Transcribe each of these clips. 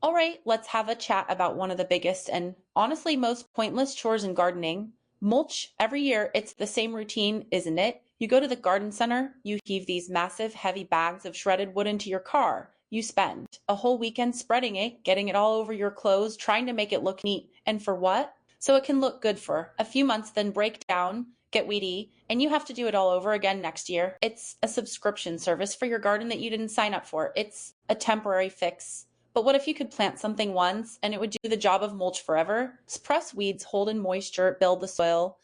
All right, let's have a chat about one of the biggest and honestly most pointless chores in gardening. Mulch. Every year, it's the same routine, isn't it? You go to the garden center, you heave these massive, heavy bags of shredded wood into your car. You spend a whole weekend spreading it, getting it all over your clothes, trying to make it look neat. And for what? So it can look good for a few months, then break down, get weedy, and you have to do it all over again next year. It's a subscription service for your garden that you didn't sign up for. It's a temporary fix. But what if you could plant something once and it would do the job of mulch forever? Suppress weeds, hold in moisture, build the soil.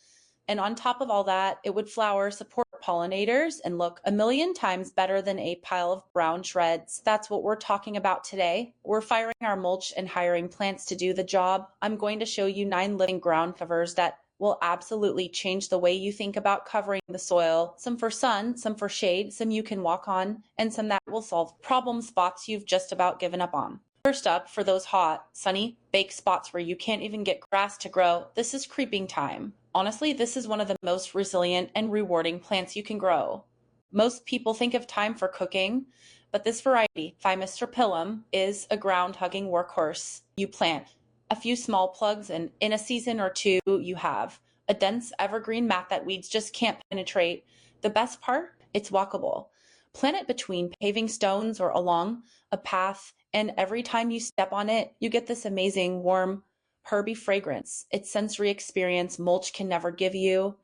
And on top of all that, it would flower, support pollinators, and look a million times better than a pile of brown shreds. That's what we're talking about today. We're firing our mulch and hiring plants to do the job. I'm going to show you 9 living ground covers that will absolutely change the way you think about covering the soil. Some for sun, some for shade, some you can walk on, and some that will solve problem spots you've just about given up on. First up, for those hot, sunny, baked spots where you can't even get grass to grow, this is creeping thyme. Honestly, this is one of the most resilient and rewarding plants you can grow. Most people think of thyme for cooking, but this variety, Thymus serpillum, is a ground-hugging workhorse. You plant a few small plugs, and in a season or two, you have a dense evergreen mat that weeds just can't penetrate. The best part? It's walkable. Plant it between paving stones or along a path, and every time you step on it, you get this amazing, warm, herby fragrance. It's sensory experience mulch can never give you.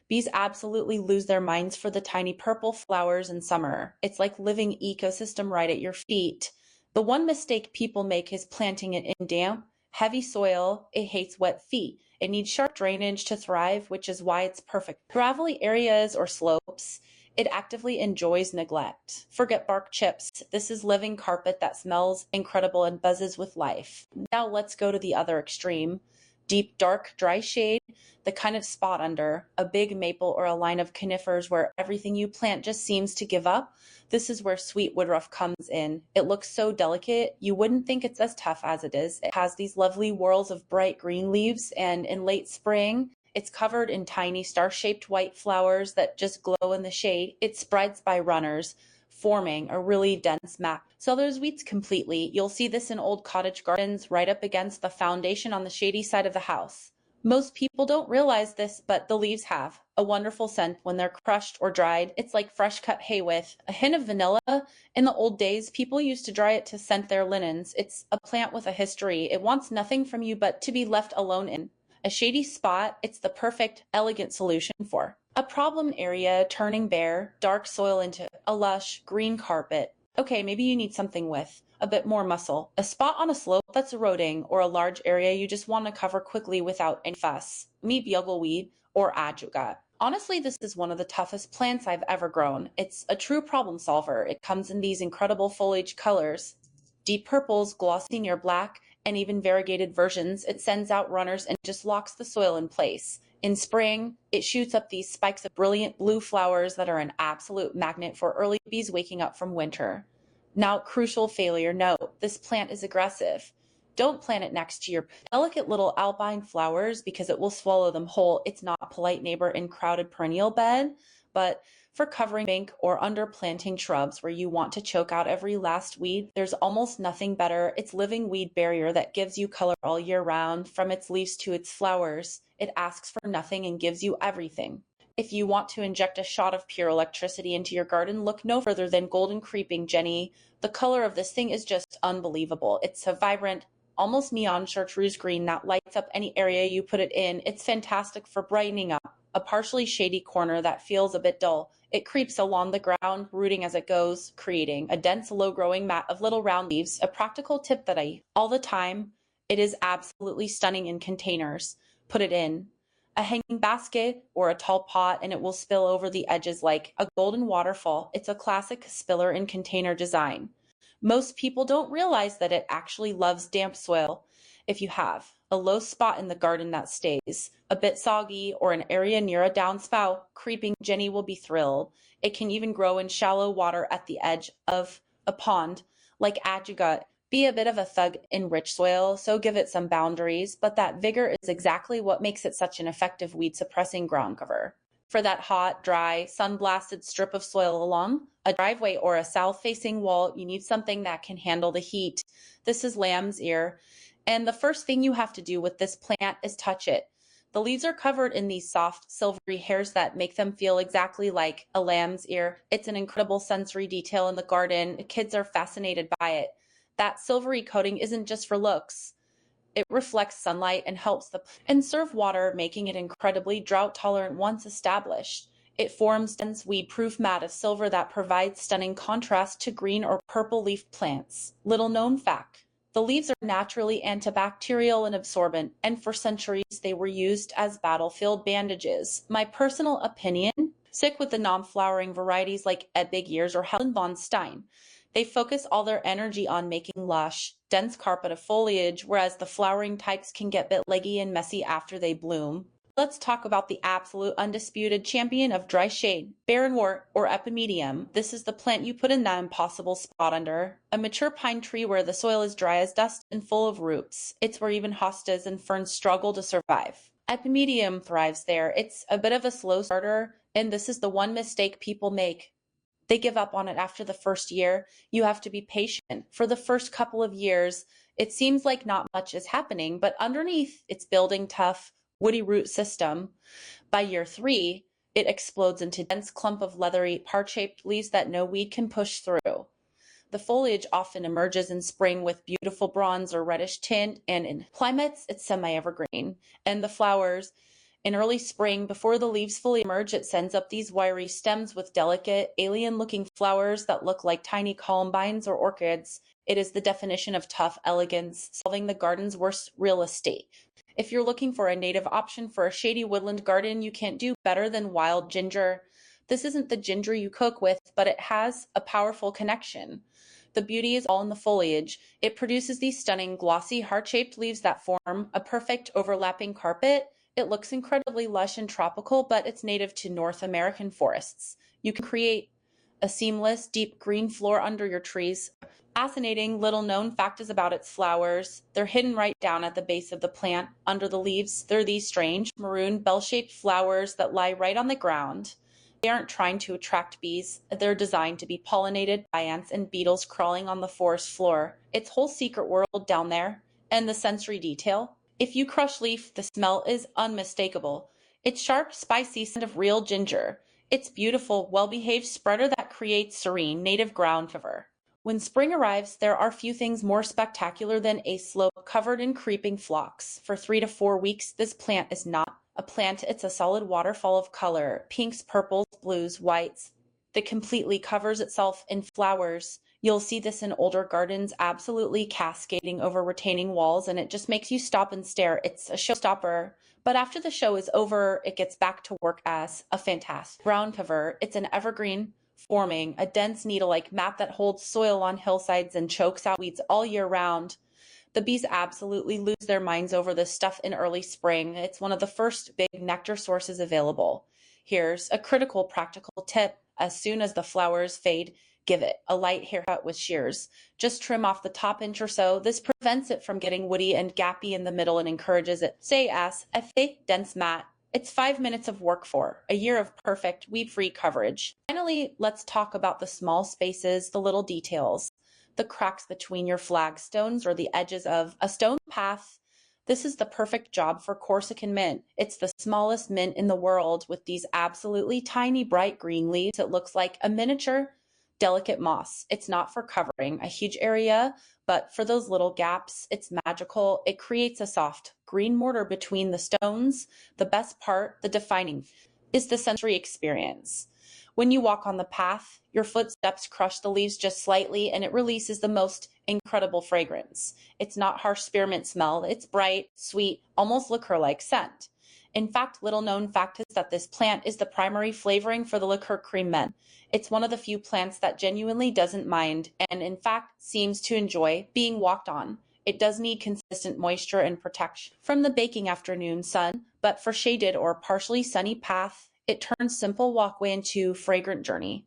Bees absolutely lose their minds for the tiny purple flowers in summer. It's like living ecosystem right at your feet. The one mistake people make is planting it in damp, heavy soil. It hates wet feet. It needs sharp drainage to thrive, which is why it's perfect. Gravelly areas or slopes, it actively enjoys neglect. Forget bark chips. This is living carpet that smells incredible and buzzes with life. Now let's go to the other extreme. Deep, dark, dry shade, the kind of spot under a big maple or a line of conifers where everything you plant just seems to give up. This is where sweet woodruff comes in. It looks so delicate, you wouldn't think it's as tough as it is. It has these lovely whorls of bright green leaves, and in late spring, it's covered in tiny star-shaped white flowers that just glow in the shade. It spreads by runners, forming a really dense mat. So those weeds completely. You'll see this in old cottage gardens right up against the foundation on the shady side of the house. Most people don't realize this, but the leaves have a wonderful scent when they're crushed or dried. It's like fresh cut hay with a hint of vanilla. In the old days, people used to dry it to scent their linens. It's a plant with a history. It wants nothing from you but to be left alone in a shady spot. It's the perfect, elegant solution for a problem area turning bare, dark soil into a lush green carpet. Okay, maybe you need something with a bit more muscle, a spot on a slope that's eroding, or a large area you just want to cover quickly without any fuss. Meet bugleweed or ajuga. Honestly, this is one of the toughest plants I've ever grown. It's a true problem solver. It comes in these incredible foliage colors, deep purples, glossy near black, and even variegated versions. It sends out runners and just locks the soil in place. In spring, it shoots up these spikes of brilliant blue flowers that are an absolute magnet for early bees waking up from winter. Now, crucial failure note, this plant is aggressive. Don't plant it next to your delicate little alpine flowers because it will swallow them whole. It's not a polite neighbor in crowded perennial bed, but for covering bank or under planting shrubs where you want to choke out every last weed, there's almost nothing better. It's living weed barrier that gives you color all year round, from its leaves to its flowers. It asks for nothing and gives you everything. If you want to inject a shot of pure electricity into your garden, look no further than golden creeping Jenny. The color of this thing is just unbelievable. It's a vibrant, almost neon chartreuse green that lights up any area you put it in. It's fantastic for brightening up a partially shady corner that feels a bit dull. It creeps along the ground, rooting as it goes, creating a dense, low-growing mat of little round leaves. A practical tip that I use all the time. It is absolutely stunning in containers. Put it in a hanging basket or a tall pot, and it will spill over the edges like a golden waterfall. It's a classic spiller in container design. Most people don't realize that it actually loves damp soil. If you have a low spot in the garden that stays a bit soggy, or an area near a downspout, Creeping Jenny will be thrilled. It can even grow in shallow water at the edge of a pond, like Ajuga. Be a bit of a thug in rich soil, so give it some boundaries, but that vigor is exactly what makes it such an effective weed suppressing ground cover. For that hot, dry, sun-blasted strip of soil along a driveway or a south-facing wall, you need something that can handle the heat. This is lamb's ear. And the first thing you have to do with this plant is touch it. The leaves are covered in these soft, silvery hairs that make them feel exactly like a lamb's ear. It's an incredible sensory detail in the garden. Kids are fascinated by it. That silvery coating isn't just for looks. It reflects sunlight and helps the conserve water, making it incredibly drought tolerant once established. It forms dense weed-proof mat of silver that provides stunning contrast to green or purple-leafed plants. Little known fact: the leaves are naturally antibacterial and absorbent, and for centuries they were used as battlefield bandages. My personal opinion: stick with the non-flowering varieties like Epimedium or Helen von Stein. They focus all their energy on making lush, dense carpet of foliage, whereas the flowering types can get a bit leggy and messy after they bloom. Let's talk about the absolute undisputed champion of dry shade, barrenwort or Epimedium. This is the plant you put in that impossible spot under. A mature pine tree where the soil is dry as dust and full of roots. It's where even hostas and ferns struggle to survive. Epimedium thrives there. It's a bit of a slow starter, and this is the one mistake people make. They give up on it after the first year. You have to be patient. For the first couple of years, it seems like not much is happening, but underneath, it's building tough, woody root system. By year 3, it explodes into a dense clump of leathery, part-shaped leaves that no weed can push through. The foliage often emerges in spring with beautiful bronze or reddish tint, and in climates, it's semi-evergreen. And the flowers, in early spring, before the leaves fully emerge, it sends up these wiry stems with delicate, alien-looking flowers that look like tiny columbines or orchids. It is the definition of tough elegance, solving the garden's worst real estate. If you're looking for a native option for a shady woodland garden, you can't do better than wild ginger. This isn't the ginger you cook with, but it has a powerful connection. The beauty is all in the foliage. It produces these stunning, glossy, heart-shaped leaves that form a perfect overlapping carpet. It looks incredibly lush and tropical, but it's native to North American forests. You can create a seamless, deep green floor under your trees. Fascinating little known fact is about its flowers. They're hidden right down at the base of the plant, under the leaves. They're these strange, maroon, bell-shaped flowers that lie right on the ground. They aren't trying to attract bees. They're designed to be pollinated by ants and beetles crawling on the forest floor. It's a whole secret world down there. And the sensory detail: if you crush leaf, the smell is unmistakable. It's sharp, spicy scent of real ginger. It's beautiful, well-behaved spreader that creates serene, native ground cover. When spring arrives, there are few things more spectacular than a slope covered in creeping phlox. For 3 to 4 weeks, this plant is not a plant, it's a solid waterfall of color: pinks, purples, blues, whites. That completely covers itself in flowers. You'll see this in older gardens, absolutely cascading over retaining walls, and it just makes you stop and stare. It's a showstopper. But after the show is over, it gets back to work as a fantastic ground cover. It's an evergreen, forming a dense needle-like mat that holds soil on hillsides and chokes out weeds all year round. The bees absolutely lose their minds over this stuff in early spring. It's one of the first big nectar sources available. Here's a critical practical tip: as soon as the flowers fade, give it a light haircut with shears. Just trim off the top inch or so. This prevents it from getting woody and gappy in the middle and encourages it to stay as a thick, dense mat. It's 5 minutes of work for a year of perfect, weed-free coverage. Finally, let's talk about the small spaces, the little details. The cracks between your flagstones or the edges of a stone path. This is the perfect job for Corsican mint. It's the smallest mint in the world, with these absolutely tiny bright green leaves. It looks like a miniature, delicate moss. It's not for covering a huge area, but for those little gaps. It's magical. It creates a soft green mortar between the stones. The best part, the defining, is the sensory experience. When you walk on the path, your footsteps crush the leaves just slightly, and it releases the most incredible fragrance. It's not harsh spearmint smell. It's bright, sweet, almost liqueur-like scent. In fact, little known fact is that this plant is the primary flavoring for the liqueur cream mint. It's one of the few plants that genuinely doesn't mind, and in fact seems to enjoy being walked on. It does need consistent moisture and protection from the baking afternoon sun, but for shaded or partially sunny path, it turns simple walkway into fragrant journey.